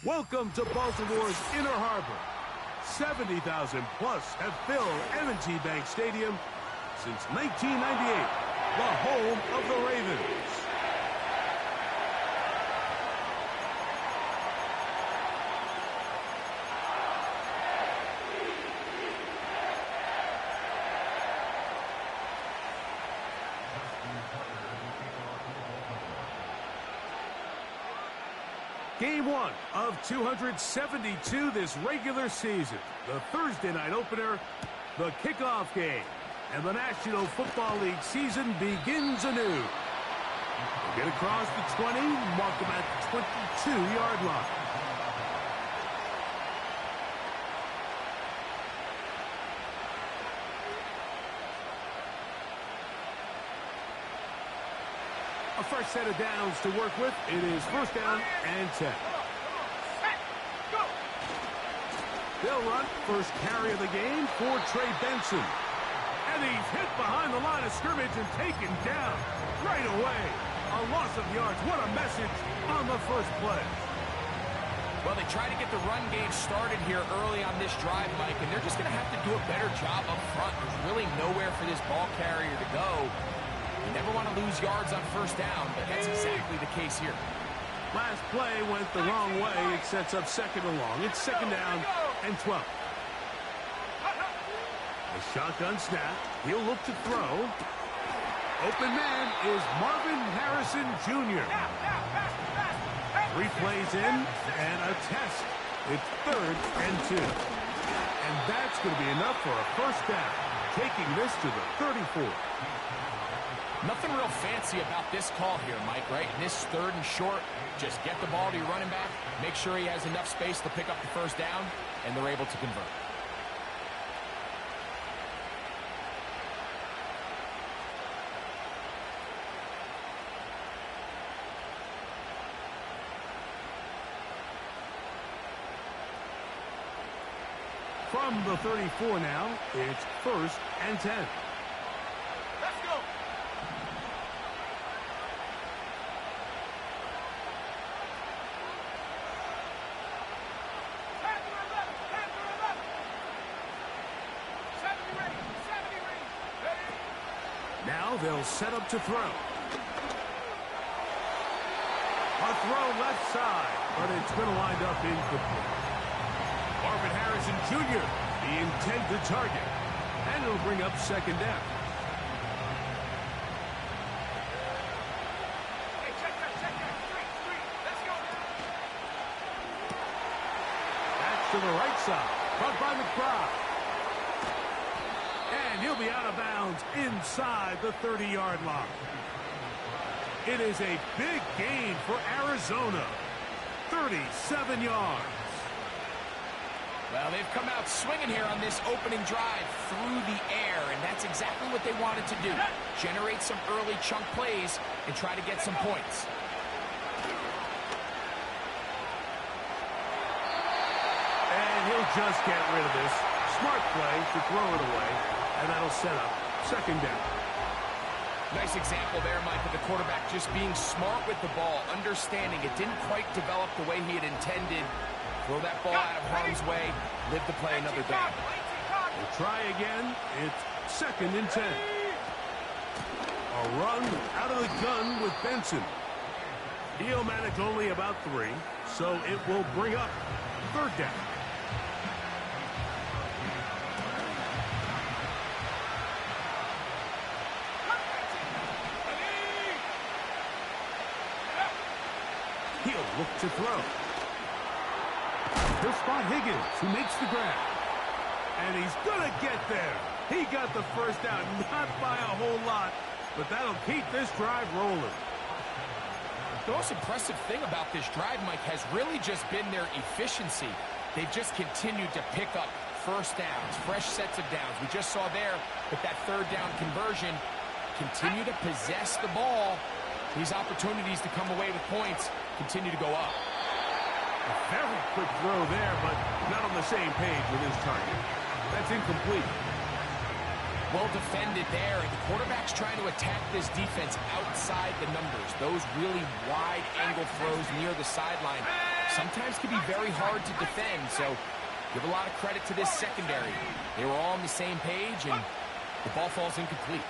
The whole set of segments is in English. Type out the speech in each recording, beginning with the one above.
Welcome to Baltimore's Inner Harbor. 70,000 plus have filled M&T Bank Stadium since 1998, the home of the Ravens. Game one of 272 this regular season. The Thursday night opener, the kickoff game. And the National Football League season begins anew. They get across the 20, mark them at the 22-yard line. A fresh set of downs to work with. It is first down and 10. They'll run first carry of the game for Trey Benson. And he's hit behind the line of scrimmage and taken down right away. A loss of yards. What a message on the first play. Well, they try to get the run game started here early on this drive, Mike, and they're just going to have to do a better job up front. There's really nowhere for this ball carrier to go. You never want to lose yards on first down, but that's exactly the case here. Last play went the wrong way. It sets up second and long. It's second down and 12. A shotgun snap. He'll look to throw. Open man is Marvin Harrison Jr. 3 plays in and a test. It's third and 2. And that's going to be enough for a first down, taking this to the 34. Nothing real fancy about this call here, Mike, right? In this third and short, just get the ball to your running back, make sure he has enough space to pick up the first down, and they're able to convert. From the 34 now, it's first and 10. Let's go. Now they'll set up to throw. A throw left side, but it's going to wind up incomplete. Marvin Harrison Jr., the intended target. And it'll bring up second down. Hey, check that. Three. Let's go. That's to the right side. Caught by McBride. And he'll be out of bounds inside the 30-yard line. It is a big gain for Arizona. 37 yards. Well, they've come out swinging here on this opening drive through the air, and that's exactly what they wanted to do. Generate some early chunk plays and try to get some points. And he'll just get rid of this. Smart play to throw it away, and that'll set up second down. Nice example there, Mike, of the quarterback just being smart with the ball, understanding it didn't quite develop the way he had intended. Throw that ball out of harm's way, live to play another down. We'll try again. It's second and 10. A run out of the gun with Benson. He'll manage only about 3, so it will bring up third down. He'll look to throw. He'll spot Higgins, who makes the grab. And he's going to get there. He got the first down, not by a whole lot, but that'll keep this drive rolling. The most impressive thing about this drive, Mike, has really just been their efficiency. They've just continued to pick up first downs, fresh sets of downs. We just saw there with that third down conversion, continue to possess the ball. These opportunities to come away with points continue to go up. A very quick throw there, but not on the same page with his target. That's incomplete. Well defended there, and the quarterback's trying to attack this defense outside the numbers. Those really wide angle throws near the sideline sometimes can be very hard to defend, so give a lot of credit to this secondary. They were all on the same page, and the ball falls incomplete.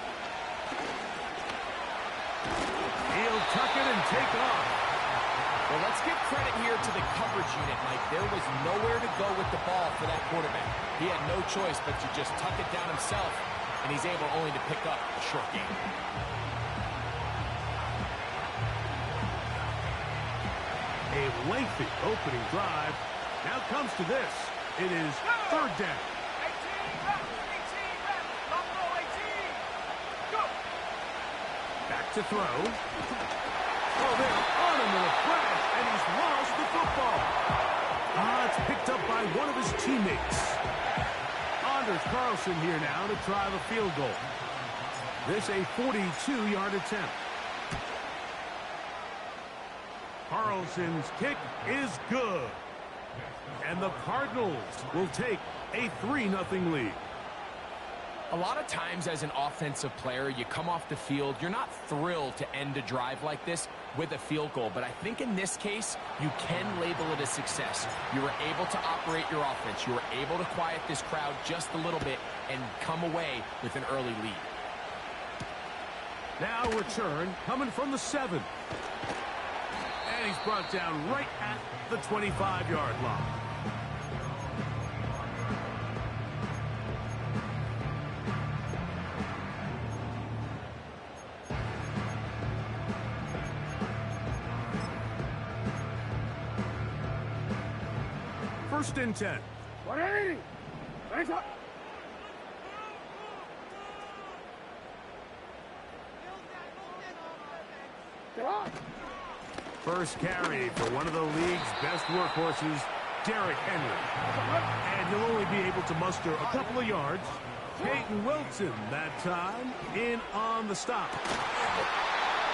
He'll tuck it and take off. Well, let's give credit here to the coverage unit, Mike. There was nowhere to go with the ball for that quarterback. He had no choice but to just tuck it down himself, and he's able only to pick up a short gain. A lengthy opening drive. Now comes to this. It is third down. 18 left. Buffalo 18. Go. Back to throw. Oh, they're on him in a crash, and he's lost the football. It's picked up by one of his teammates. Anders Carlson here now to try the field goal. This a 42-yard attempt. Carlson's kick is good. And the Cardinals will take a 3-0 lead. A lot of times as an offensive player, you come off the field, you're not thrilled to end a drive like this with a field goal. But I think in this case, you can label it a success. You were able to operate your offense. You were able to quiet this crowd just a little bit and come away with an early lead. Now return coming from the 7. And he's brought down right at the 25-yard line. First and 10. 180. Thanks up. Get on. First carry for one of the league's best workhorses, Derrick Henry. And he'll only be able to muster a couple of yards. Peyton Wilson that time in on the stop.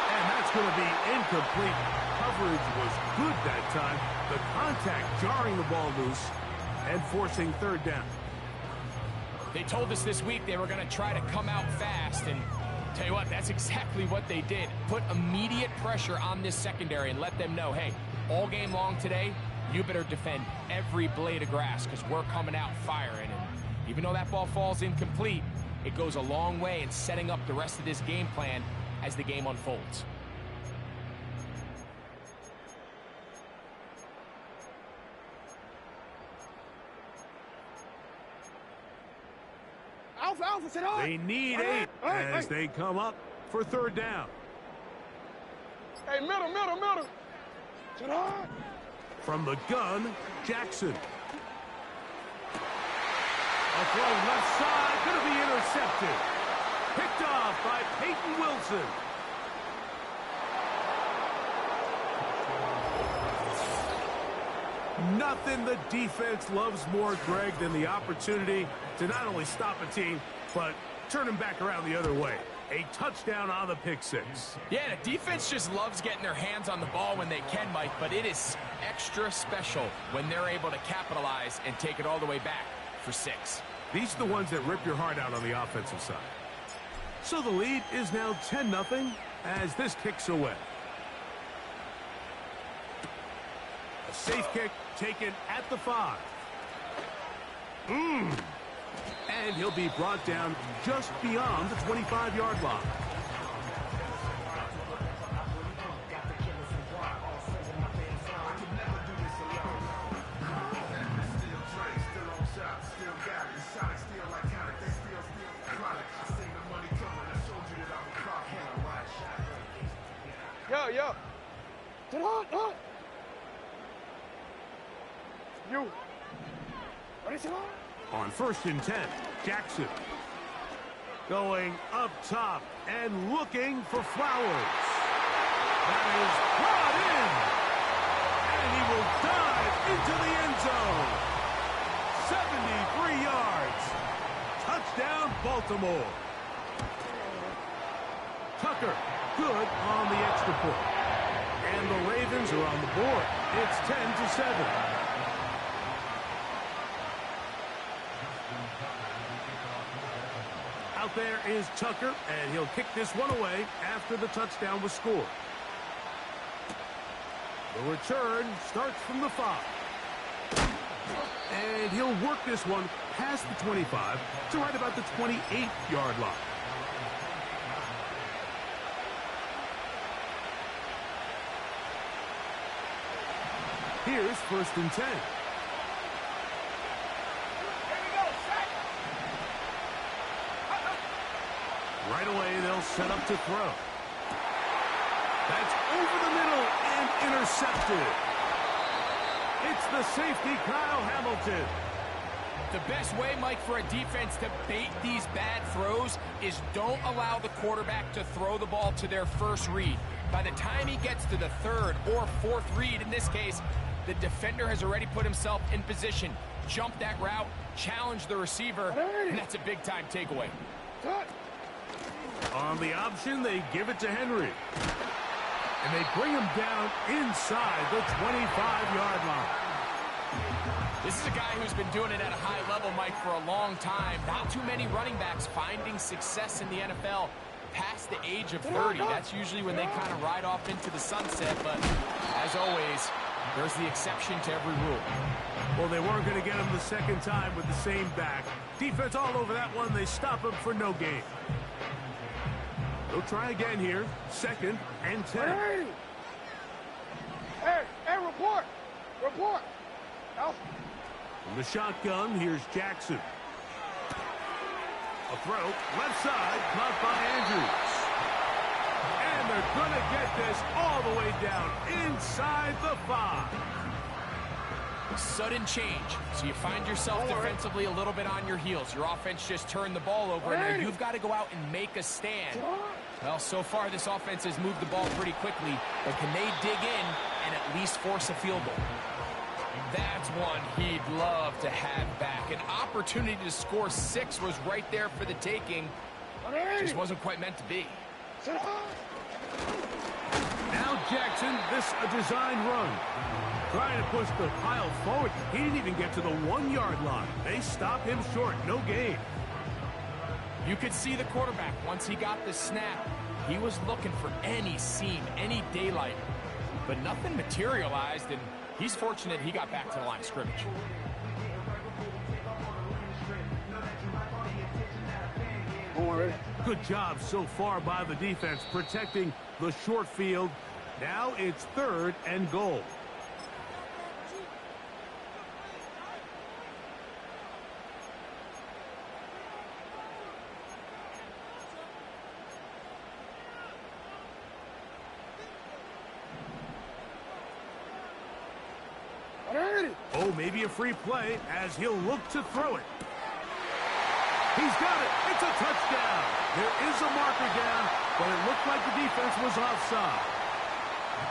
And that's going to be incomplete. Coverage was good that time. The contact jarring the ball loose and forcing third down. They told us this week they were going to try to come out fast, and tell you what, that's exactly what they did. Put immediate pressure on this secondary and let them know, hey, all game long today, you better defend every blade of grass because we're coming out firing. And even though that ball falls incomplete, it goes a long way in setting up the rest of this game plan as the game unfolds. Alpha, sit on. They need 8 as they come up for third down. Hey, middle. Sit on. From the gun, Jackson. A throw left side, going to be intercepted. Picked off by Peyton Wilson. Nothing the defense loves more, Greg, than the opportunity to not only stop a team, but turn them back around the other way. A touchdown on the pick six. Yeah, the defense just loves getting their hands on the ball when they can, Mike, but it is extra special when they're able to capitalize and take it all the way back for 6. These are the ones that rip your heart out on the offensive side. So the lead is now 10-0 as this kicks away. A safe kick taken at the 5. And he'll be brought down just beyond the 25-yard line. Yo. Get on. You. What is it on? On first and 10, Jackson. Going up top and looking for Flowers. That is brought in. And he will dive into the end zone. 73 yards. Touchdown, Baltimore. Tucker, good on the extra point. And the Ravens are on the board. It's 10-7. Out there is Tucker, and he'll kick this one away after the touchdown was scored. The return starts from the 5. And he'll work this one past the 25 to right about the 28-yard line. Here's 1st and 10. Right away, they'll set up to throw. That's over the middle and intercepted. It's the safety, Kyle Hamilton. The best way, Mike, for a defense to bait these bad throws is don't allow the quarterback to throw the ball to their first read. By the time he gets to the 3rd or 4th read, in this case, the defender has already put himself in position, jump that route, challenge the receiver, and that's a big-time takeaway. On the option, they give it to Henry. And they bring him down inside the 25-yard line. This is a guy who's been doing it at a high level, Mike, for a long time. Not too many running backs finding success in the NFL past the age of 30. That's usually when they kind of ride off into the sunset. But as always, there's the exception to every rule. Well, they weren't going to get him the second time with the same back. Defense all over that one. They stop him for no gain. They'll try again here. 2nd and 10. Hey, report. Report. Out. From the shotgun, here's Jackson. A throw, left side, caught by Andrews. And they're going to get this all the way down inside the 5. Sudden change. So you find yourself defensively a little bit on your heels. Your offense just turned the ball over, and now you've got to go out and make a stand. Well, so far this offense has moved the ball pretty quickly, but can they dig in and at least force a field goal? That's one he'd love to have back. An opportunity to score 6 was right there for the taking. Just wasn't quite meant to be. Now Jackson, this a design run. Trying to push the pile forward. He didn't even get to the 1-yard line. They stop him short. No gain. You could see the quarterback, once he got the snap, he was looking for any seam, any daylight. But nothing materialized, and he's fortunate he got back to the line of scrimmage. Good job so far by the defense protecting the short field. Now it's 3rd and goal. Oh, maybe a free play as he'll look to throw it. He's got it. It's a touchdown. There is a marker down, but it looked like the defense was offside.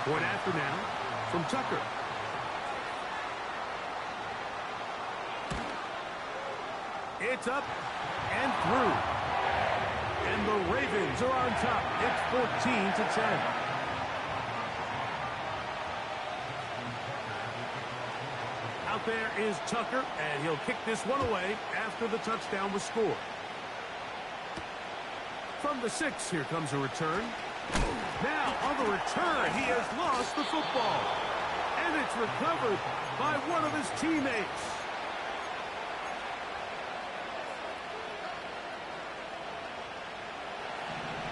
Point after now from Tucker. It's up and through. And the Ravens are on top. It's 14-10. Out there is Tucker, and he'll kick this one away after the touchdown was scored. From the 6, here comes a return. Now, on the return, he has lost the football. And it's recovered by one of his teammates.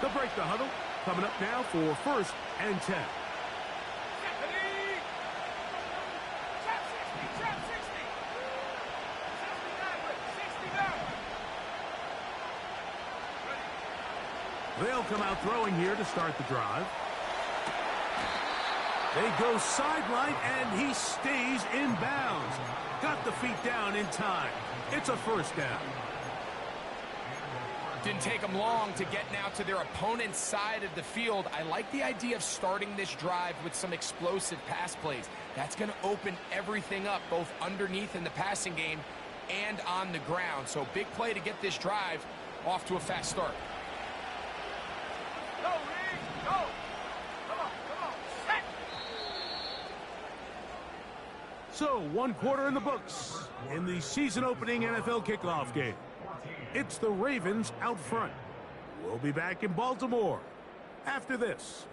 They'll break the huddle. Coming up now for 1st and 10. They'll come out throwing here to start the drive. They go sideline, and he stays in bounds. Got the feet down in time. It's a 1st down. Didn't take them long to get now to their opponent's side of the field. I like the idea of starting this drive with some explosive pass plays. That's going to open everything up, both underneath in the passing game and on the ground. So big play to get this drive off to a fast start. Go, Reed, go. Come on. Set. So, 1 quarter in the books in the season-opening NFL kickoff game. It's the Ravens out front. We'll be back in Baltimore after this.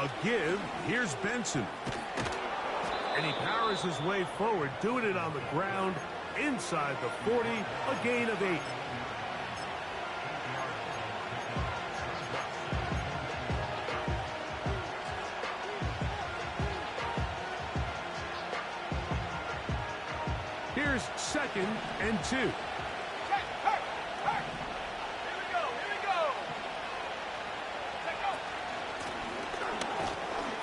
A give. Here's Benson. And he powers his way forward, doing it on the ground inside the 40, a gain of 8. Here's 2nd and 2. Here we go.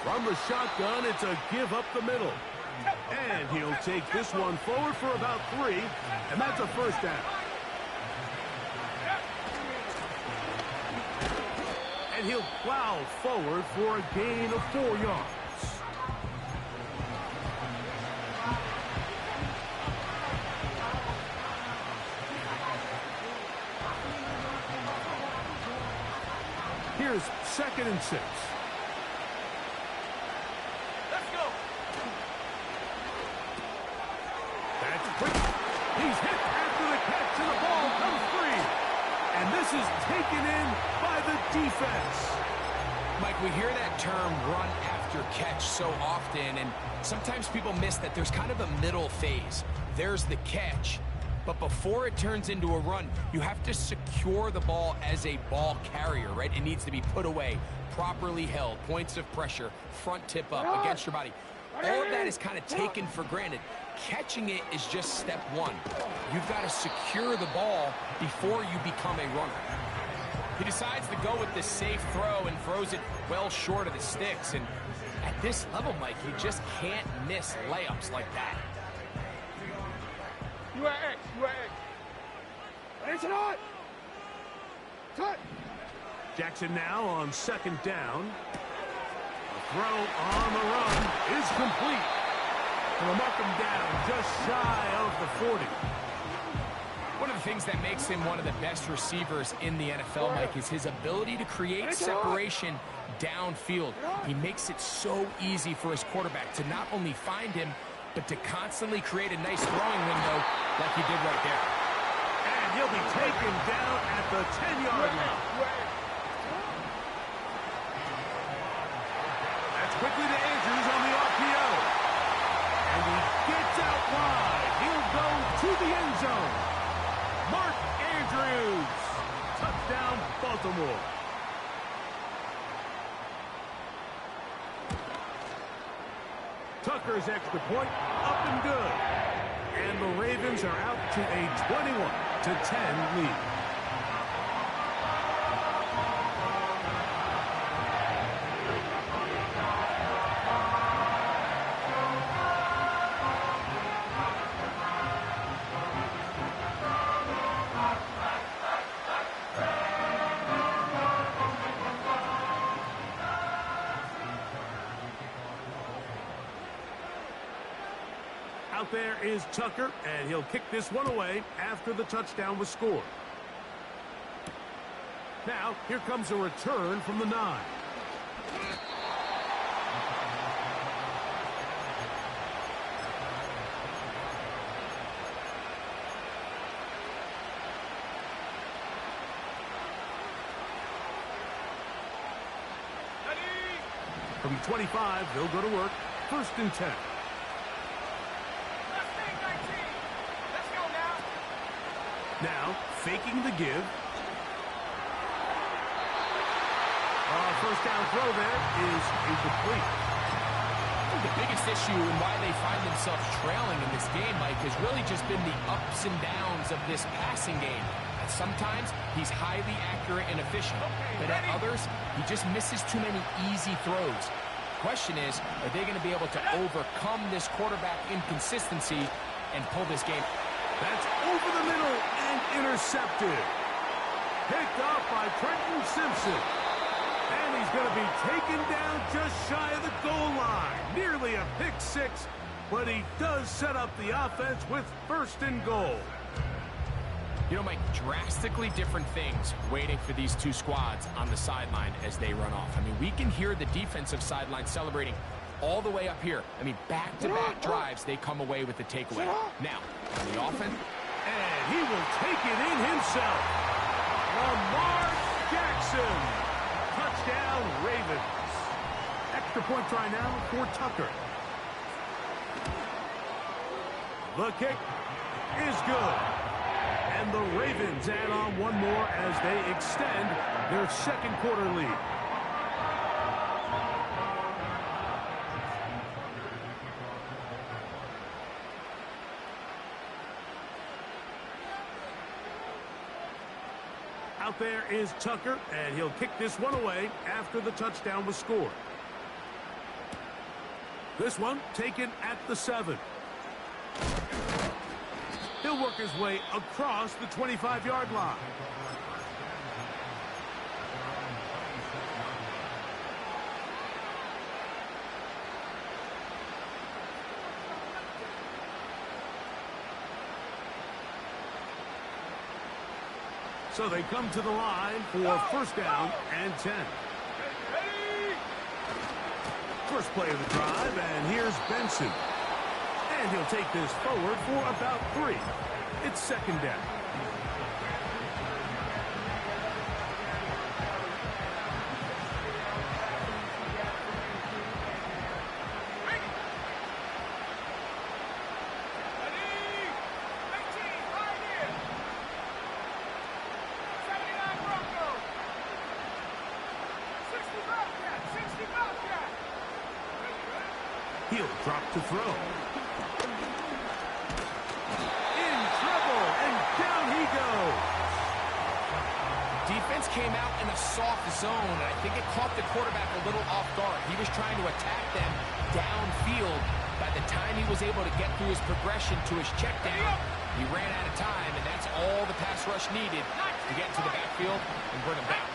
From the shotgun, it's a give up the middle. And he'll take this one forward for about 3, and that's a first down. And he'll plow forward for a gain of 4 yards. Here's 2nd and 6. Let's go. That's quick. He's hit after the catch, and the ball comes free. And this is taken in by the defense. Mike, we hear that term run after catch so often, and sometimes people miss that there's kind of a middle phase. There's the catch, but before it turns into a run, you have to secure the ball as a ball carrier, right? It needs to be put away, properly held, points of pressure, front tip up against your body. All of that is kind of taken for granted. Catching it is just step one. You've got to secure the ball before you become a runner. He decides to go with the safe throw and throws it well short of the sticks. And at this level, Mike, you just can't miss layups like that. You are X. It's not. Cut. Jackson now on 2nd down. The throw on the run is complete. And they'll mark him down just shy of the 40. One of the things that makes him one of the best receivers in the NFL, Mike, is his ability to create separation downfield. He makes it so easy for his quarterback to not only find him, but to constantly create a nice throwing window like he did right there. And he'll be taken down at the 10-yard line. That's quickly to Andrews on the RPO. And he gets out wide. He'll go to the end zone. Mark Andrews. Touchdown, Baltimore. Tucker's extra point, up and good. And the Ravens are out to a 21-10 lead. Out there is Tucker, and he'll kick this one away after the touchdown was scored. Now, here comes a return from the 9. From 25, they'll go to work. 1st and 10. Now, faking the give. First down throw there is incomplete. I think the biggest issue and why they find themselves trailing in this game, Mike, has really just been the ups and downs of this passing game. And sometimes he's highly accurate and efficient, but at others, he just misses too many easy throws. The question is, are they going to be able to overcome this quarterback inconsistency and pull this game? That's over the middle and intercepted. Picked up by Trenton Simpson. And he's going to be taken down just shy of the goal line. Nearly a pick six, but he does set up the offense with 1st and goal. You know, Mike, drastically different things waiting for these two squads on the sideline as they run off. I mean, we can hear the defensive sideline celebrating all the way up here. I mean, back-to-back drives, they come away with the takeaway. Now, on the offense. And he will take it in himself. Lamar Jackson. Touchdown, Ravens. Extra-point try now for Tucker. The kick is good. And the Ravens add on one more as they extend their second quarter lead. Out there is Tucker, and he'll kick this one away after the touchdown was scored. This one taken at the 7. He'll work his way across the 25-yard line. So they come to the line for first down and 10. First play of the drive, and here's Benson. And he'll take this forward for about 3. It's second down. He'll drop to throw. In trouble, and down he goes. Defense came out in a soft zone, and I think it caught the quarterback a little off guard. He was trying to attack them downfield. By the time he was able to get through his progression to his check down, he ran out of time, and that's all the pass rush needed to get into the backfield and bring him down.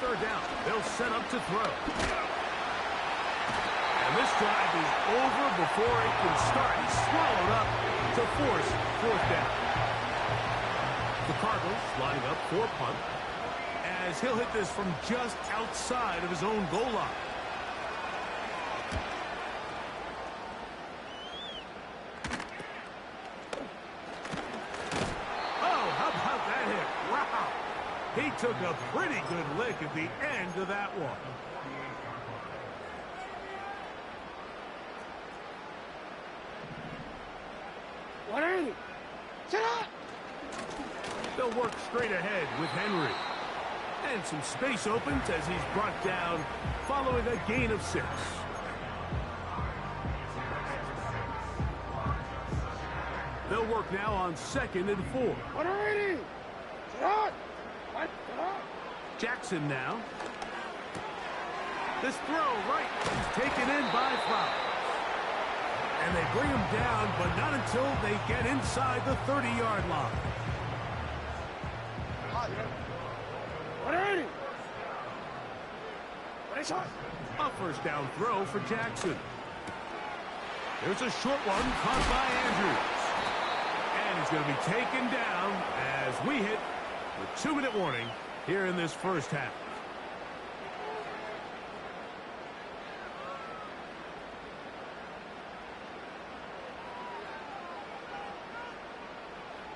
Third down. They'll set up to throw. And this drive is over before it can start. He's swallowed up to force fourth down. The Cardinals lining up for punt as he'll hit this from just outside of his own goal line. Oh, how about that hit? Wow. He took a pretty good lick at the end of that one. They'll work straight ahead with Henry. And some space opens as he's brought down following a gain of 6. They'll work now on 2nd and 4. Jackson now. This throw right is taken in by Flowers. And they bring him down, but not until they get inside the 30-yard line. A first down throw for Jackson. There's a short one caught by Andrews. And he's going to be taken down as we hit the 2-minute warning here in this first half.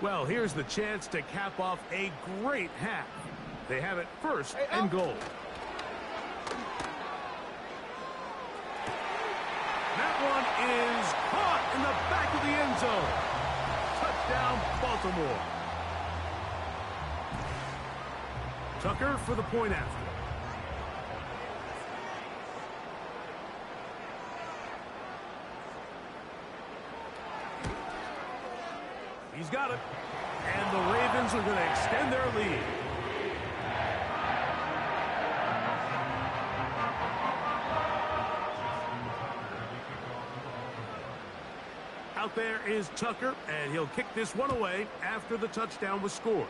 Well, here's the chance to cap off a great half. They have it first and goal. That one is caught in the back of the end zone. Touchdown, Baltimore. Tucker for the point after. He's got it. And the Ravens are going to extend their lead. Out there is Tucker, and he'll kick this one away after the touchdown was scored.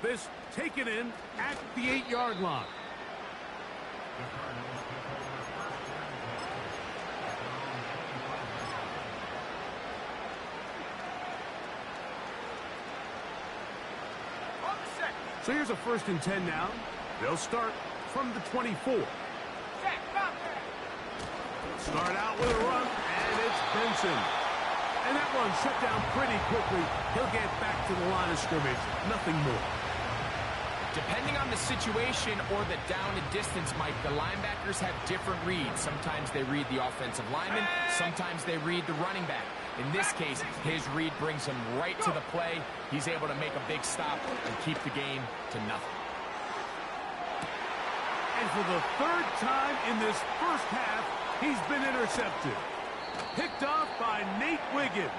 This taken in at the 8-yard line. So here's a 1st and 10 now. They'll start from the 24. Start out with a run, and it's Benson. And that one shut down pretty quickly. He'll get back to the line of scrimmage. Nothing more. Depending on the situation or the down and distance, Mike, the linebackers have different reads. Sometimes they read the offensive lineman. Sometimes they read the running back. In this case, his read brings him right to the play. He's able to make a big stop and keep the game to nothing. And for the third time in this first half, he's been intercepted. Picked off by Nate Wiggins.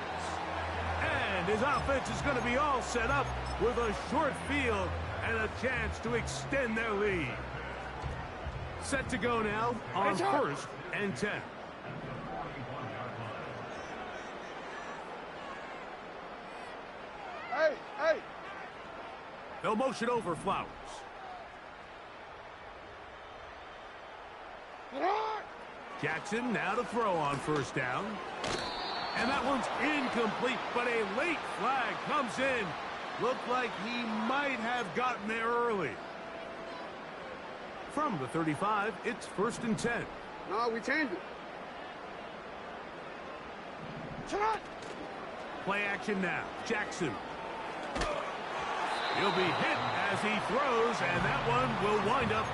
And his offense is going to be all set up with a short field and a chance to extend their lead. Set to go now on 1st and 10. Hey! They'll motion over Flowers. Jackson now to throw on 1st down. And that one's incomplete, but a late flag comes in. Looked like he might have gotten there early. From the 35, it's 1st and 10. No, we changed it. Shut. Play action now. Jackson. He'll be hit as he throws, and that one will wind up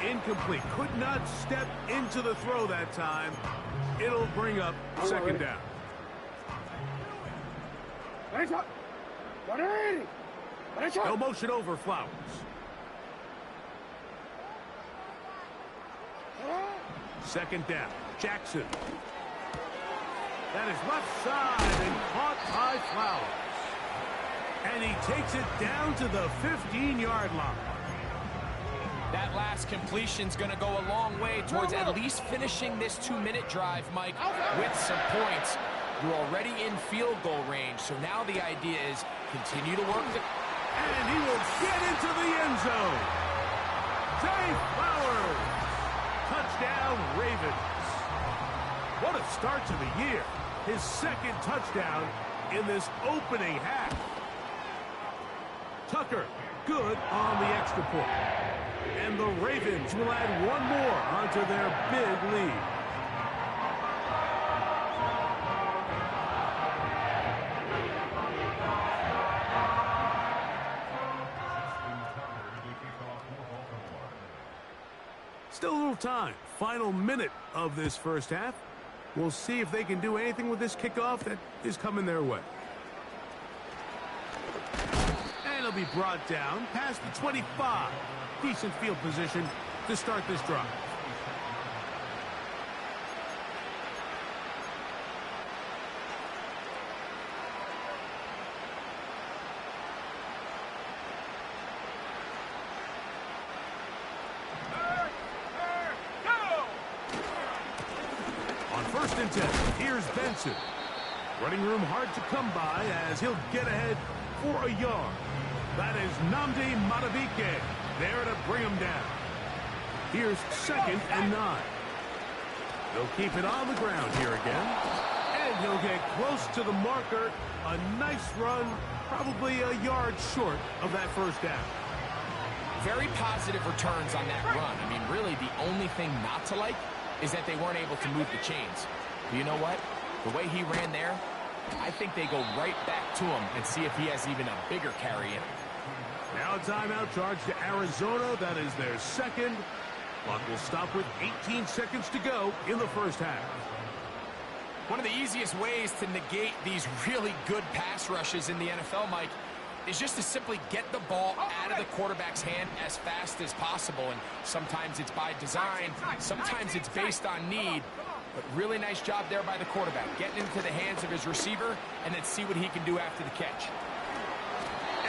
incomplete. Could not step into the throw that time. It'll bring up 2nd down. No motion over Flowers. Second down. Jackson. That is left side and caught by Flowers. And he takes it down to the 15-yard line. That last completion's going to go a long way towards at least finishing this 2-minute drive, Mike, with some points. You're already in field goal range, so now the idea is continue to work the... And he will get into the end zone. Zay Flowers. Touchdown, Ravens. What a start to the year. His 2nd touchdown in this opening half. Tucker, good on the extra point. And the Ravens will add one more onto their big lead. Still a little time. Final minute of this first half. We'll see if they can do anything with this kickoff that is coming their way. And it'll be brought down past the 25. Decent field position to start this drive. On 1st and 10, here's Benson. Running room hard to come by as he'll get ahead for a yard. That is Nnamdi Madubuike there to bring him down. Here's 2nd and 9. They'll keep it on the ground here again. And he'll get close to the marker. A nice run, probably a yard short of that 1st down. Very positive returns on that run. I mean, really, the only thing not to like is that they weren't able to move the chains. But you know what? The way he ran there, I think they go right back to him and see if he has even a bigger carry in him. Now a timeout charge to Arizona. That is their 2nd. Clock will stop with 18 seconds to go in the first half. One of the easiest ways to negate these really good pass rushes in the NFL, Mike, is just to simply get the ball out of the quarterback's hand as fast as possible. And sometimes it's by design, sometimes it's based on need. But really nice job there by the quarterback, getting into the hands of his receiver and then see what he can do after the catch.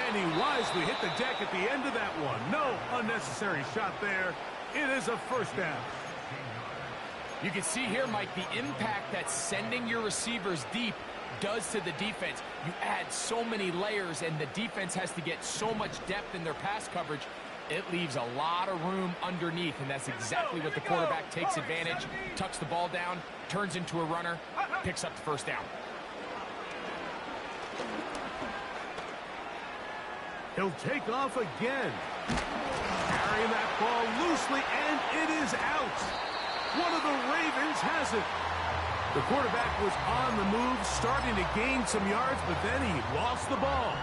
And he wisely hit the deck at the end of that one. No unnecessary shot there. It is a 1st down. You can see here, Mike, the impact that sending your receivers deep does to the defense. You add so many layers, and the defense has to get so much depth in their pass coverage. It leaves a lot of room underneath, and that's exactly what the quarterback takes advantage, tucks the ball down, turns into a runner, picks up the 1st down. He'll take off again. Carrying that ball loosely, and it is out. One of the Ravens has it. The quarterback was on the move, starting to gain some yards, but then he lost the ball.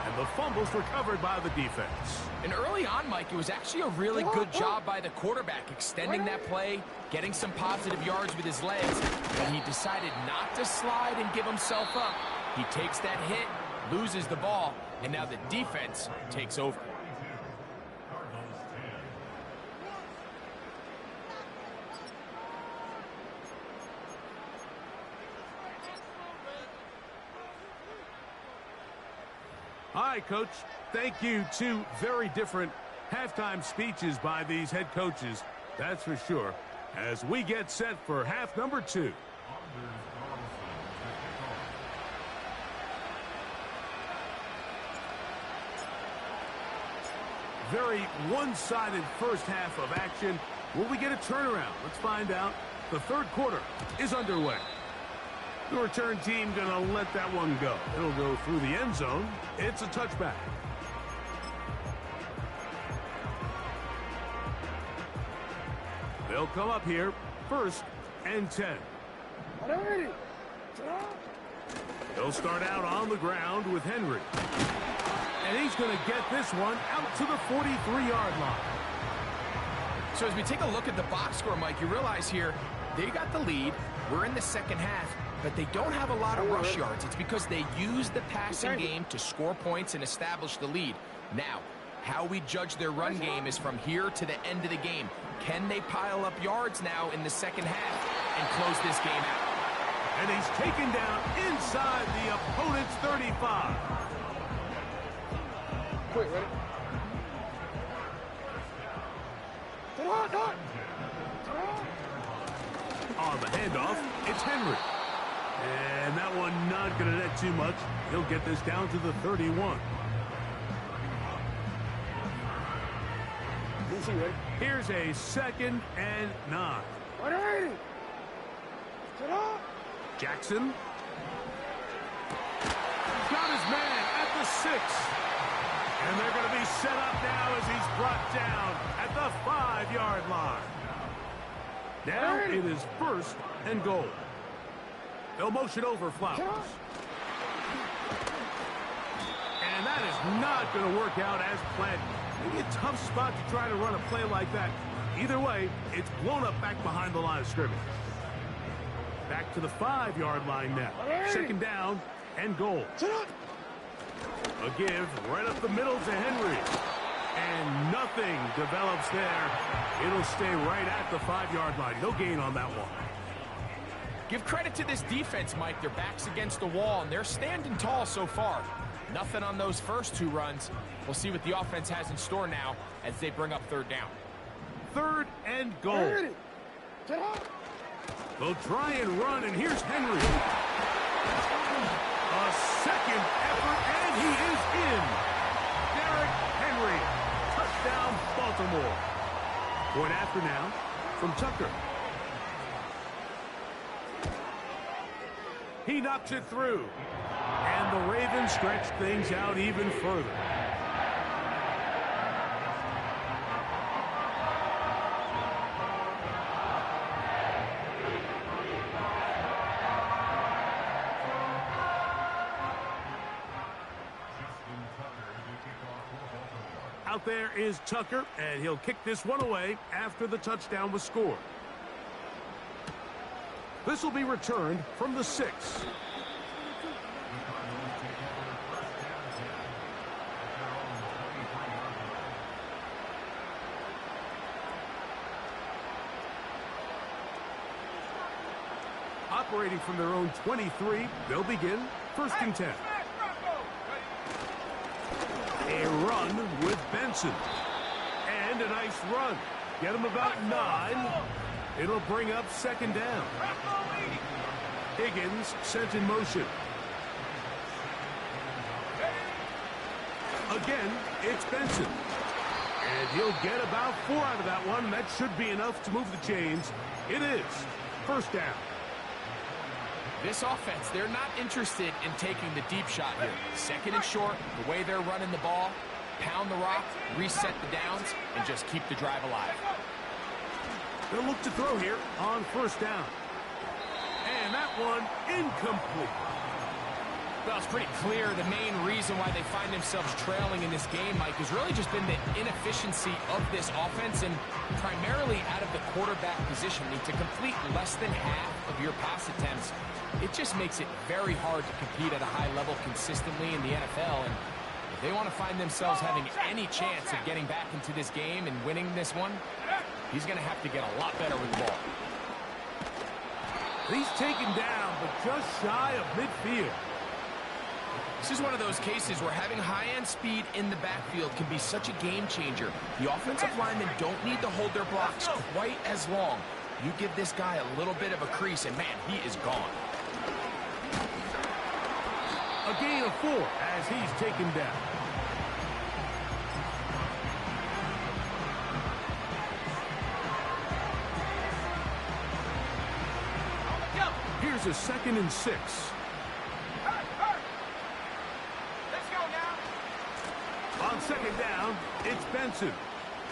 And the fumble's recovered by the defense. And early on, Mike, it was actually a really good job by the quarterback, extending that play, getting some positive yards with his legs, but he decided not to slide and give himself up. He takes that hit, loses the ball, and now the defense takes over. All right, Coach. Thank you. Two very different halftime speeches by these head coaches, that's for sure, as we get set for half number 2. Very one-sided first half of action. Will we get a turnaround? Let's find out. The third quarter is underway. The return team going to let that one go. It'll go through the end zone. It's a touchback. They'll come up here, 1st and 10. They'll start out on the ground with Henry. And he's going to get this one out to the 43-yard line. So as we take a look at the box score, Mike, you realize here they got the lead. We're in the second half, but they don't have a lot of rush yards. It's because they use the passing game to score points and establish the lead. Now, how we judge their run game is from here to the end of the game. Can they pile up yards now in the second half and close this game out? And he's taken down inside the opponent's 35. Quick, ready? On the handoff, it's Henry. And that one not going to net too much. He'll get this down to the 31. Here's a 2nd and 9. Jackson. Got his man at the 6. And they're going to be set up now as he's brought down at the 5-yard line. Now it is 1st and goal. They'll motion over Flowers. And that is not going to work out as planned. Maybe a tough spot to try to run a play like that. Either way, it's blown up back behind the line of scrimmage. Back to the 5-yard line now. 2nd down and goal. A give right up the middle to Henry. And nothing develops there. It'll stay right at the 5-yard line. No gain on that one. Give credit to this defense, Mike. Their back's against the wall, and they're standing tall so far. Nothing on those first 2 runs. We'll see what the offense has in store now as they bring up 3rd down. 3rd and goal. They'll try and run, and here's Henry. A 2nd effort, and he is in. Derrick Henry. Touchdown, Baltimore. Point after now from Tucker. He knocks it through. And the Ravens stretch things out even further. Out there is Tucker, and he'll kick this one away after the touchdown was scored. This will be returned from the 6. Operating from their own 23, they'll begin 1st and 10. A run with Benson. And a nice run. Get him about 9. It'll bring up 2nd down. Higgins sent in motion. Again, it's Benson. And he'll get about 4 out of that one. That should be enough to move the chains. It is 1st down. This offense, they're not interested in taking the deep shot here. 2nd and short, the way they're running the ball, pound the rock, reset the downs, and just keep the drive alive. They'll look to throw here on first down. And that one incomplete. Well, it's pretty clear the main reason why they find themselves trailing in this game, Mike, has really just been the inefficiency of this offense and primarily out of the quarterback position. To complete less than half of your pass attempts, it just makes it very hard to compete at a high level consistently in the NFL. And if they want to find themselves having any chance of getting back into this game and winning this one, he's going to have to get a lot better with the ball. He's taken down, but just shy of midfield. This is one of those cases where having high-end speed in the backfield can be such a game changer. The offensive linemen don't need to hold their blocks quite as long. You give this guy a little bit of a crease, and man, he is gone. A gain of 4 as he's taken down. Here's a 2nd and 6. On 2nd down, it's Benson.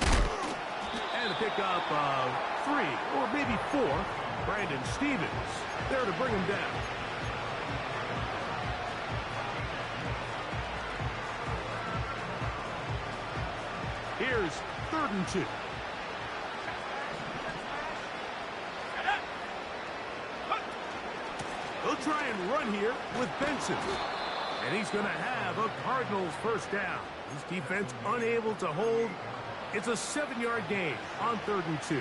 And a pickup of 3 or maybe 4. Brandon Stevens there to bring him down. Here's 3rd and 2. They'll try and run here with Benson. And he's going to have a Cardinals first down. His defense unable to hold. It's a 7-yard gain on 3rd and 2.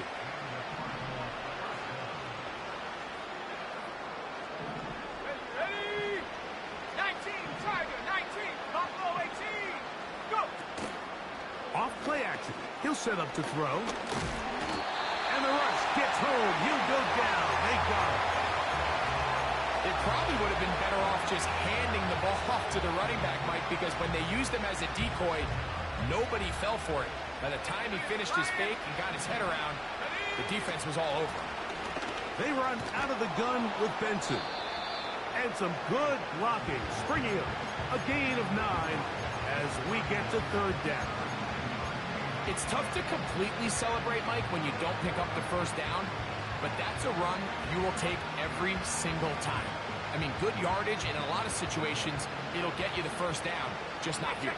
Ready? 19, Tiger, 19, Buffalo 18, go! Off play action. He'll set up to throw. And the rush gets home. He'll go down. They got it. It probably would have been better off just handing the ball off to the running back, Mike, because when they used him as a decoy, nobody fell for it. By the time he finished his fake and got his head around, the defense was all over. They run out of the gun with Benson. And some good blocking, springing him. A gain of 9 as we get to 3rd down. It's tough to completely celebrate, Mike, when you don't pick up the first down, but that's a run you will take every single time. I mean, good yardage, and in a lot of situations, it'll get you the first down, just not here.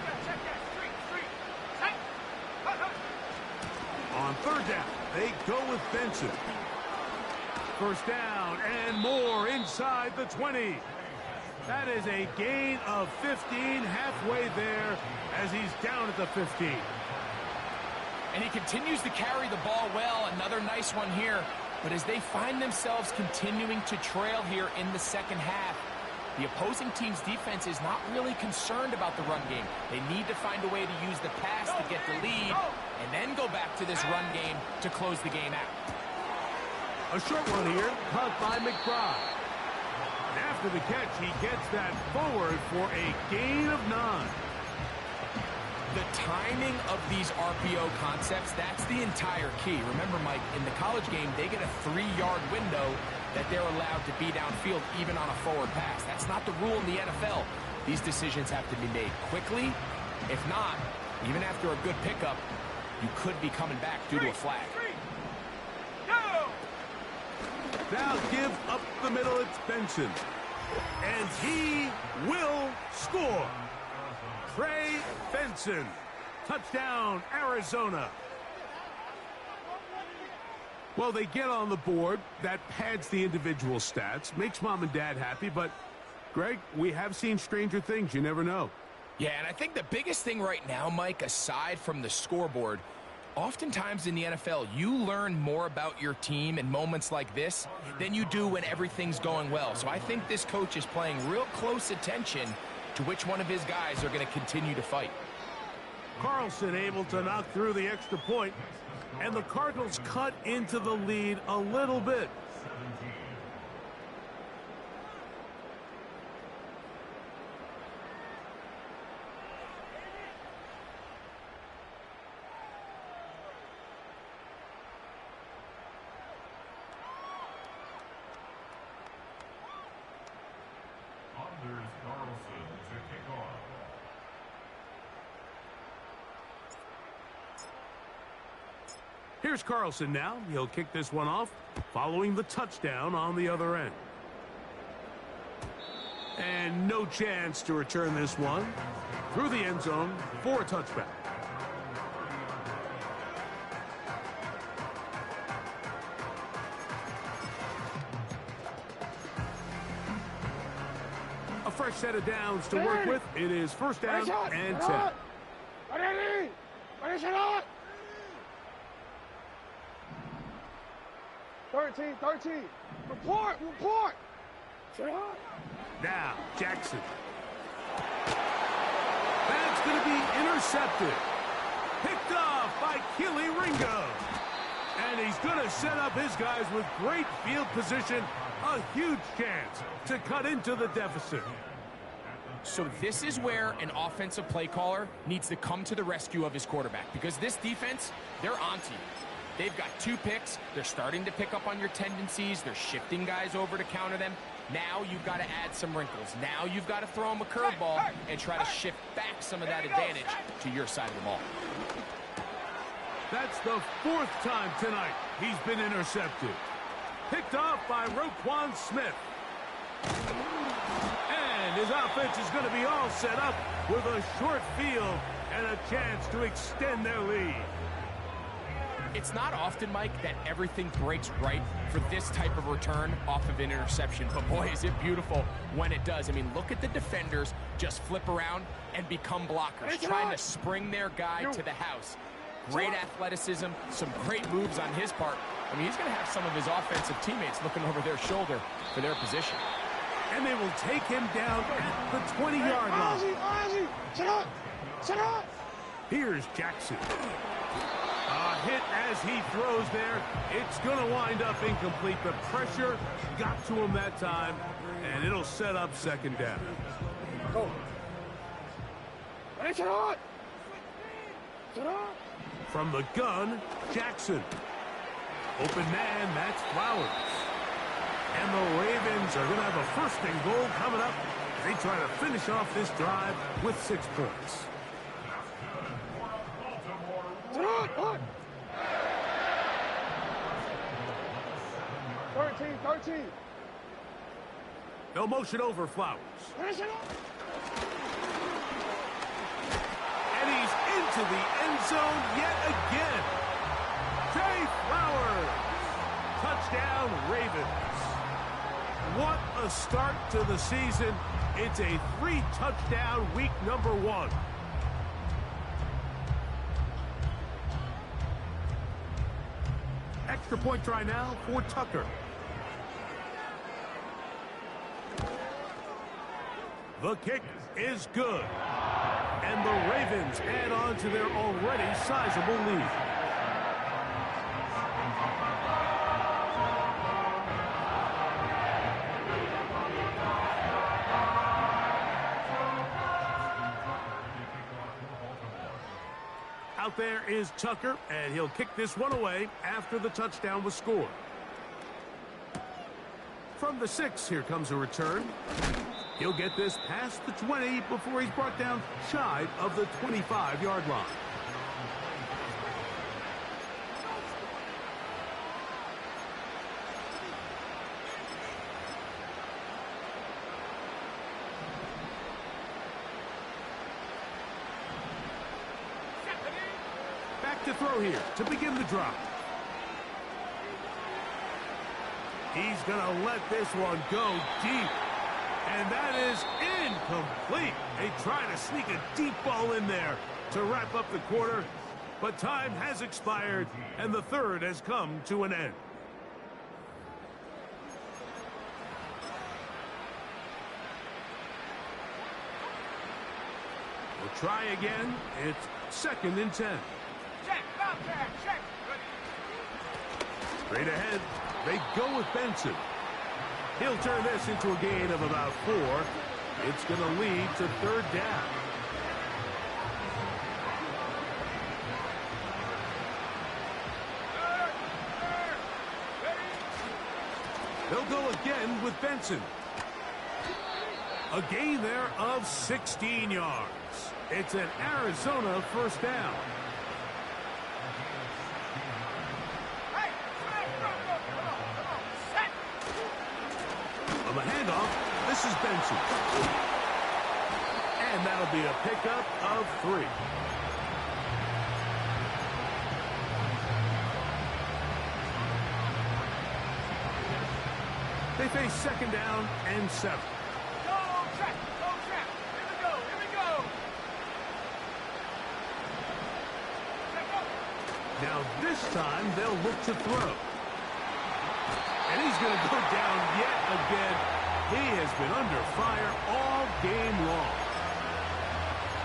On 3rd down, they go with Benson. First down and more inside the 20. That is a gain of 15, halfway there as he's down at the 15. And he continues to carry the ball well. Another nice one here. But as they find themselves continuing to trail here in the second half, the opposing team's defense is not really concerned about the run game. They need to find a way to use the pass to get the lead and then go back to this run game to close the game out. A short one here, caught by McBride. And after the catch, he gets that forward for a gain of 9. The timing of these RPO concepts, that's the entire key. Remember, Mike, in the college game, they get a 3-yard window that they're allowed to be downfield even on a forward pass. That's not the rule in the NFL. These decisions have to be made quickly. If not, even after a good pickup, you could be coming back due to a flag. Now give up the middle, it's Benson. And he will score. Trey Benson. Touchdown, Arizona. Well, they get on the board. That pads the individual stats, makes mom and dad happy, but, Greg, we have seen stranger things. You never know. Yeah, and I think the biggest thing right now, Mike, aside from the scoreboard, oftentimes in the NFL, you learn more about your team in moments like this than you do when everything's going well. So I think this coach is paying real close attention to which one of his guys are going to continue to fight. Carlson able to knock through the extra point, and the Cardinals cut into the lead a little bit. Here's Carlson now. He'll kick this one off, following the touchdown on the other end. And no chance to return this one through the end zone for a touchback. A fresh set of downs to work with. It is first down and 10. 13. Report. Now, Jackson. That's going to be intercepted. Picked off by Keely Ringo. And he's going to set up his guys with great field position. A huge chance to cut into the deficit. So this is where an offensive play caller needs to come to the rescue of his quarterback, because this defense, they're onto you. They've got 2 picks. They're starting to pick up on your tendencies. They're shifting guys over to counter them. Now you've got to add some wrinkles. Now you've got to throw them a curveball and try to shift back some of that advantage to your side of the ball. That's the 4th time tonight he's been intercepted. Picked off by Roquan Smith. And his offense is going to be all set up with a short field and a chance to extend their lead. It's not often, Mike, that everything breaks right for this type of return off of an interception. But, boy, is it beautiful when it does. I mean, look at the defenders just flip around and become blockers, trying to spring their guy to the house. Great athleticism, some great moves on his part. I mean, he's going to have some of his offensive teammates looking over their shoulder for their position. And they will take him down at the 20-yard line. Sit up. Here's Jackson. A hit as he throws there. It's going to wind up incomplete. The pressure got to him that time, and it'll set up second down. Go. From the gun, Jackson. Open man, that's Flowers. And the Ravens are going to have a first and goal coming up. They try to finish off this drive with 6 points. 13. They'll motion over Flowers. And he's into the end zone yet again. Trey Flowers. Touchdown, Ravens. What a start to the season. It's a 3-touchdown week number 1. Extra point try now for Tucker. The kick is good. And the Ravens add on to their already sizable lead. Out there is Tucker, and he'll kick this one away after the touchdown was scored. From the 6, here comes a return. He'll get this past the 20 before he's brought down shy of the 25-yard line. Back to throw here to begin the drive. He's going to let this one go deep. And that is incomplete. They try to sneak a deep ball in there to wrap up the quarter. But time has expired, and the third has come to an end. We'll try again. It's 2nd and 10. Check. Straight ahead, they go with Benson. He'll turn this into a gain of about 4. It's going to lead to 3rd down. They'll go again with Benson. A gain there of 16 yards. It's an Arizona first down. On the handoff, this is Benson. And that'll be a pickup of 3. They face second down and 7. Go, check, go, check. Here we go, here we go. Check up. Now this time they'll look to throw. And he's going to go down yet again. He has been under fire all game long.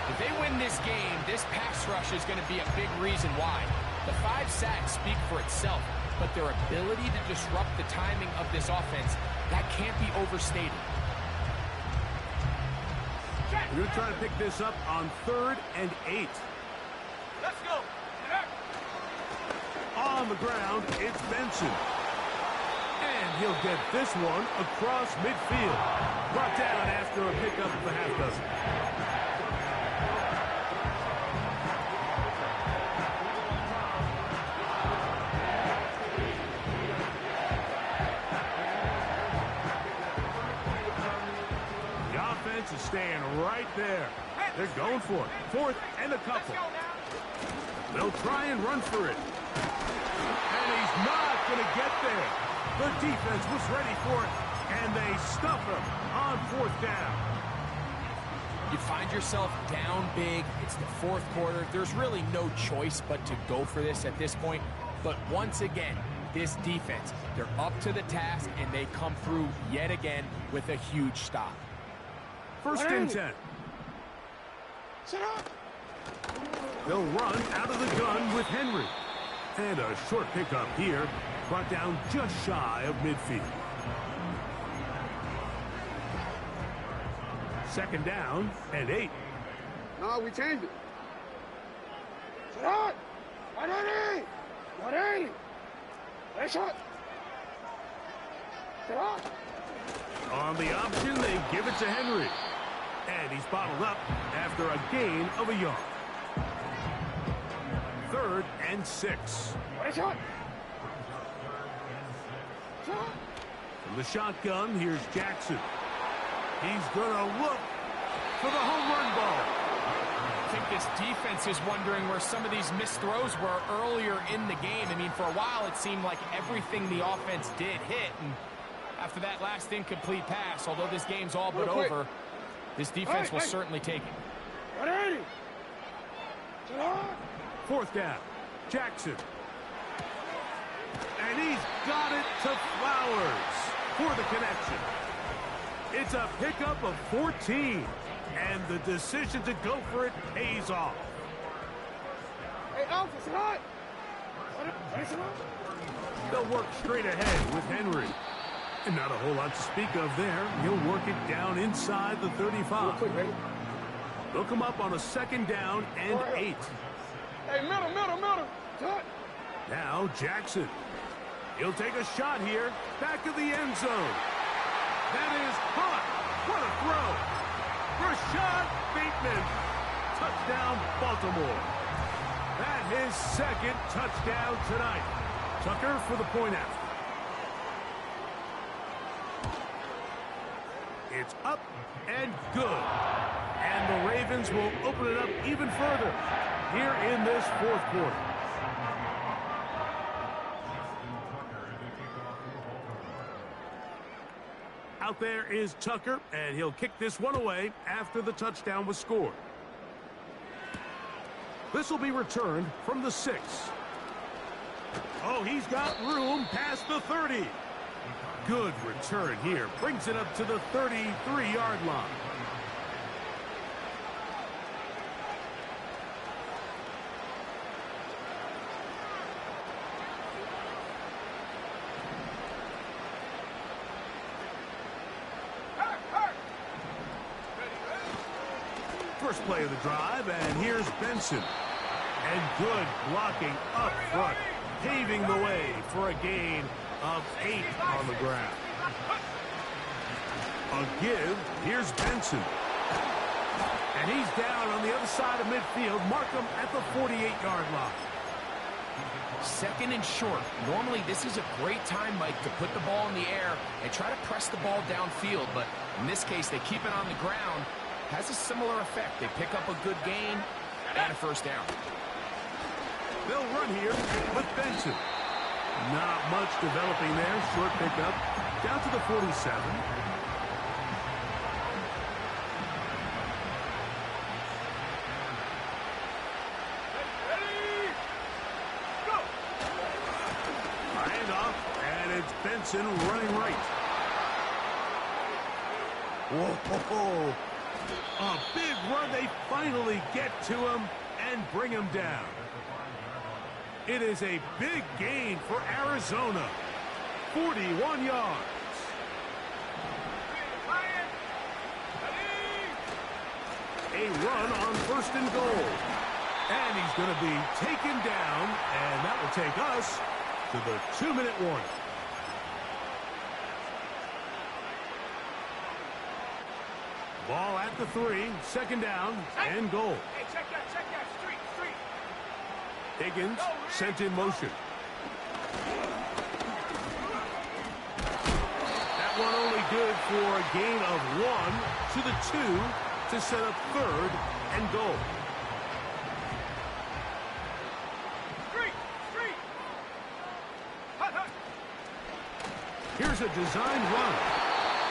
If they win this game, this pass rush is going to be a big reason why. The 5 sacks speak for itself, but their ability to disrupt the timing of this offense, that can't be overstated. We're going to try to pick this up on 3rd and 8. Let's go. On the ground, it's Benson. And he'll get this one across midfield. Brought down after a pickup of a half dozen. Is staying right there. They're going for it. 4th and a couple. They'll try and run for it. And he's not going to get there. The defense was ready for it, and they stuff him on 4th down. You find yourself down big. It's the 4th quarter. There's really no choice but to go for this at this point. But once again, this defense, they're up to the task, and they come through yet again with a huge stop. 1st and 10. Sit up. They'll run out of the gun with Henry. And a short pickup here, brought down just shy of midfield. 2nd down and 8. No, we changed it. Sit up. 180. 180. Hey, shot. Sit up. On the option, they give it to Henry. And he's bottled up after a gain of a yard. 3rd and 6. From the shotgun, here's Jackson. He's going to look for the home run ball. I think this defense is wondering where some of these missed throws were earlier in the game. I mean, for a while, it seemed like everything the offense did hit. And after that last incomplete pass, although this game's all but over, this defense will certainly take it. 180. 4th down. Jackson. And he's got it to Flowers for the connection. It's a pickup of 14. And the decision to go for it pays off. Hey, Alpha, it's hot. They'll work straight ahead with Henry. And not a whole lot to speak of there. He'll work it down inside the 35. They'll come up on a 2nd down and 8. Hey, middle. Touch. Now Jackson. He'll take a shot here. Back of the end zone. That is hot. What a throw. Rashad Bateman. Touchdown, Baltimore. That his 2nd touchdown tonight. Tucker for the point after. It's up and good. And the Ravens will open it up even further here in this 4th quarter. Out there is Tucker, and he'll kick this one away after the touchdown was scored. This will be returned from the 6. Oh, he's got room past the 30. Good return here. Brings it up to the 33-yard line. First play of the drive, and here's Benson. And good blocking up front, paving the way for a gain of 8 on the ground. A give, here's Benson. And he's down on the other side of midfield. Mark him at the 48-yard line. Second and short. Normally, this is a great time, Mike, to put the ball in the air and try to press the ball downfield. But in this case, they keep it on the ground. Has a similar effect. They pick up a good gain and a first down. They'll run here with Benson. Not much developing there. Short pickup. Down to the 47. Benson running right. Whoa. A big run. They finally get to him and bring him down. It is a big gain for Arizona. 41 yards. A run on first and goal. And he's going to be taken down, and that will take us to the 2-minute warning. Ball at the 3, second down, and goal. Hey, check that, street. Higgins sent in motion. That one only good for a gain of 1 to the 2 to set up third and goal. Street. Here's a design run.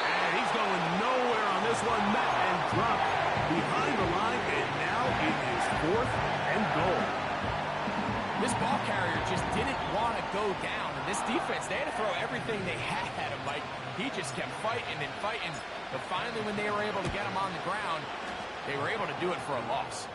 And he's going nowhere on this one. Met and dropped behind the line, and now it is fourth and goal. This ball carrier just didn't want to go down. And this defense, they had to throw everything they had at him, Mike. He just kept fighting and fighting. But finally, when they were able to get him on the ground, they were able to do it for a loss.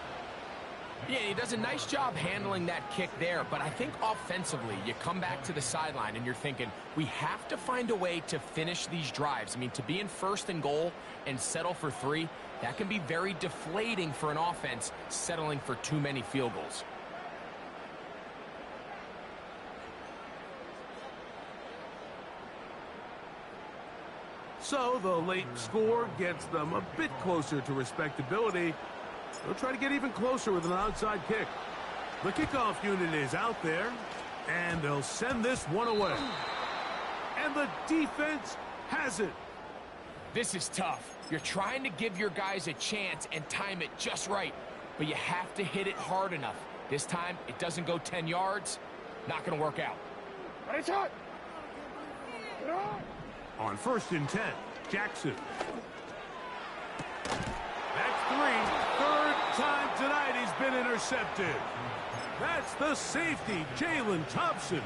Yeah, he does a nice job handling that kick there, but I think offensively, you come back to the sideline and you're thinking, we have to find a way to finish these drives. I mean, to be in first and goal and settle for 3, that can be very deflating for an offense settling for too many field goals. So the late score gets them a bit closer to respectability. They'll try to get even closer with an outside kick. The kickoff unit is out there, and they'll send this one away. And the defense has it. This is tough. You're trying to give your guys a chance and time it just right, but you have to hit it hard enough. This time, it doesn't go 10 yards. Not going to work out. On first and 10, Jackson. That's 3. Third time tonight he's been intercepted. That's the safety, Jalen Thompson.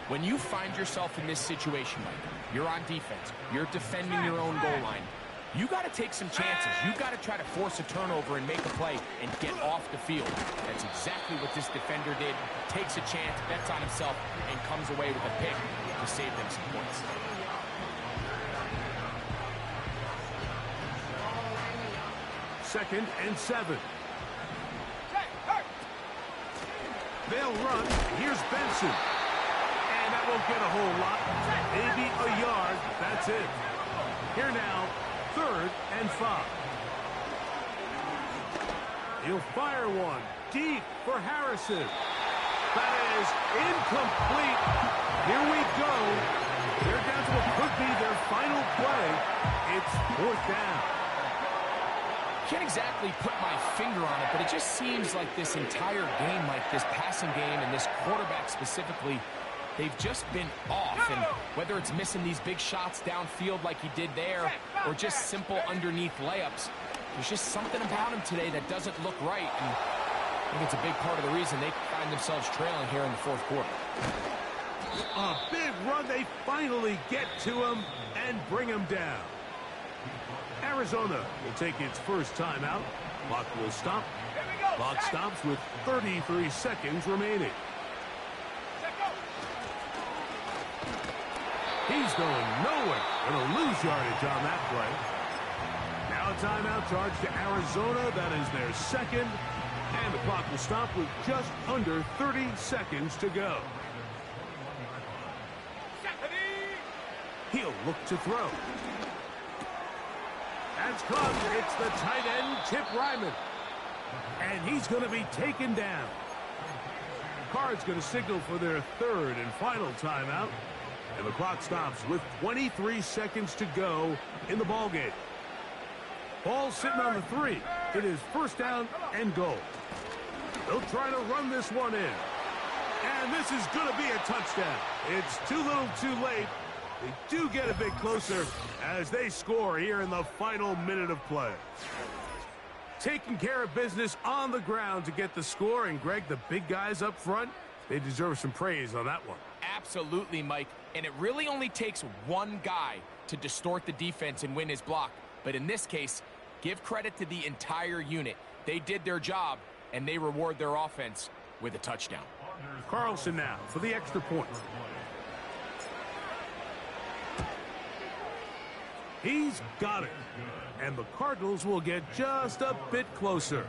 When you find yourself in this situation, Mike, you're on defense, you're defending your own goal line, you got to take some chances. You got to try to force a turnover and make a play and get off the field. That's exactly what this defender did. Takes a chance, bets on himself, and comes away with a pick to save them some points. Second and 7. They'll run. Here's Benson. And that won't get a whole lot. Maybe a yard. That's it. Here now, third and 5. He'll fire one deep for Harrison. That is incomplete. Here we go. They're down to what could be their final play. It's fourth down. Can't exactly put my finger on it, but it just seems like this entire game, like this passing game and this quarterback specifically, they've just been off. And whether it's missing these big shots downfield like he did there or just simple underneath layups, there's just something about him today that doesn't look right. And I think it's a big part of the reason they find themselves trailing here in the fourth quarter. A big run. They finally get to him and bring him down. Arizona will take its first timeout. Clock will stop. Clock stops with 33 seconds remaining. He's going nowhere. Going to lose yardage on that play. Now a timeout charge to Arizona. That is their second. And the clock will stop with just under 30 seconds to go. He'll look to throw. That's caught. It's the tight end, Chip Ryman. And he's going to be taken down. card's going to signal for their third and final timeout. And the clock stops with 23 seconds to go in the ballgame. Ball sitting on the 3. It is first down and goal. They'll try to run this one in. And this is going to be a touchdown. It's too little too late. They do get a bit closer as they score here in the final minute of play. Taking care of business on the ground to get the score. And, Greg, the big guys up front, they deserve some praise on that one. Absolutely, Mike. And it really only takes one guy to distort the defense and win his block. But in this case, give credit to the entire unit. They did their job, and they reward their offense with a touchdown. Carlson now for the extra point. He's got it. And the Cardinals will get just a bit closer.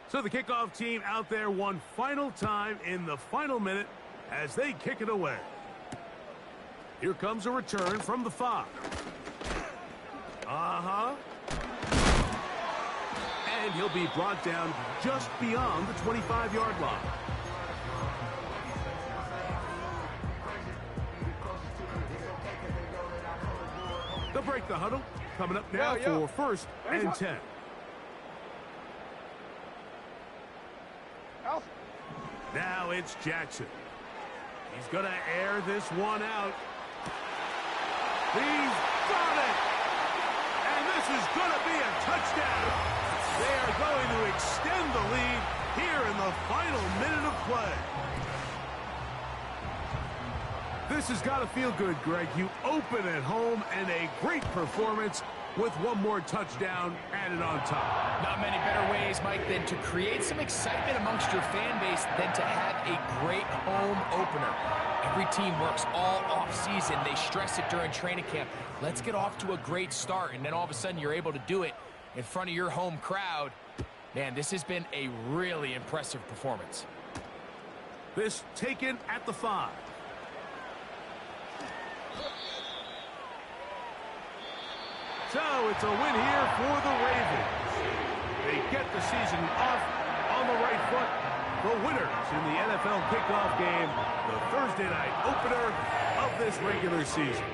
So the kickoff team out there one final time in the final minute as they kick it away. Here comes a return from the 5. And he'll be brought down just beyond the 25-yard line. They'll break the huddle. Coming up now for first and 10. Now it's Jackson. He's going to air this one out. He's got it! And this is going to be a touchdown. They are going to extend the lead here in the final minute of play. This has got to feel good, Greg. You open at home and a great performance with one more touchdown added on top. Not many better ways, Mike, than to create some excitement amongst your fan base than to have a great home opener. Every team works all off-season. They stress it during training camp. Let's get off to a great start, and then all of a sudden you're able to do it in front of your home crowd. Man, this has been a really impressive performance. This taken at the 5. So it's a win here for the Ravens. They get the season off on the right foot. The winners in the NFL kickoff game, the Thursday night opener of this regular season.